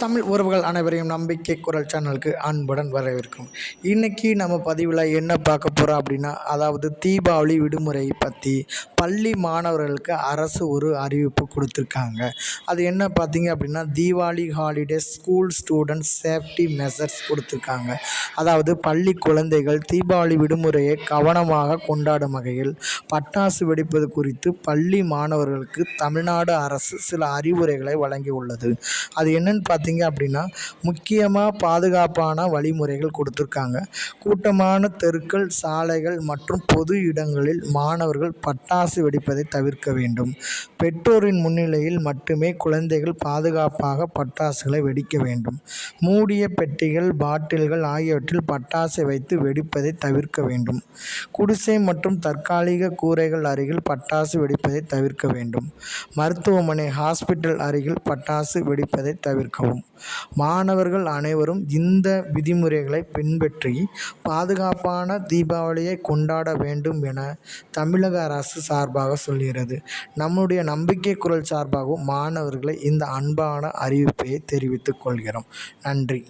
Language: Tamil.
தமிழ் உறவுகள் அனைவரையும் நம்பிக்கை குரல் சேனலுக்கு அன்புடன் வரவேற்கும். இன்னைக்கு நம்ம பதிவில் என்ன பார்க்க போகிறோம் அப்படின்னா, அதாவது தீபாவளி விடுமுறை பற்றி பள்ளி மாணவர்களுக்கு அரசு ஒரு அறிவிப்பு கொடுத்துருக்காங்க. அது என்ன பார்த்தீங்க அப்படின்னா, Deepavali holidays school students safety measures கொடுத்துருக்காங்க. அதாவது பள்ளி குழந்தைகள் தீபாவளி விடுமுறையை கவனமாக கொண்டாடும் வகையில் பட்டாசு வெடிப்பது குறித்து பள்ளி மாணவர்களுக்கு தமிழ்நாடு அரசு சில அறிவுரைகளை வழங்கியுள்ளது. அது என்னன்னு பார்த்தீங்க அப்படின்னா, முக்கியமாக பாதுகாப்பான வழிமுறைகள் கொடுத்துருக்காங்க. கூட்டமான தெருக்கள், சாலைகள் மற்றும் பொது இடங்களில் மாணவர்கள் பட்டாசு வெடிப்பதை தவிர்க்க வேண்டும். பெற்றோரின் முன்னிலையில் மட்டுமே குழந்தைகள் பாதுகாப்பாக பட்டாசுகளை வெடிக்க வேண்டும். மூடிய பெட்டிகள், பாட்டில்கள் ஆகியவற்றில் பட்டாசை வைத்து வெடிப்பதை தவிர்க்க வேண்டும். குடிசை மற்றும் தற்காலிக கூரைகள் அருகில் பட்டாசு வெடிப்பதை தவிர்க்க வேண்டும். மருத்துவமனை, ஹாஸ்பிட்டல் அருகில் பட்டாசு வெடிப்பதை தவிர்க்கவும். மாணவர்கள் அனைவரும் இந்த விதிமுறைகளை பின்பற்றி பாதுகாப்பான தீபாவளியை கொண்டாட வேண்டும் என தமிழக அரசு சார்பாக சொல்கிறது. நம்முடைய நம்பிக்கை குரல் சார்பாகவும் மாணவர்களை இந்த அன்பான அறிவிப்பை தெரிவித்துக் கொள்கிறோம். நன்றி.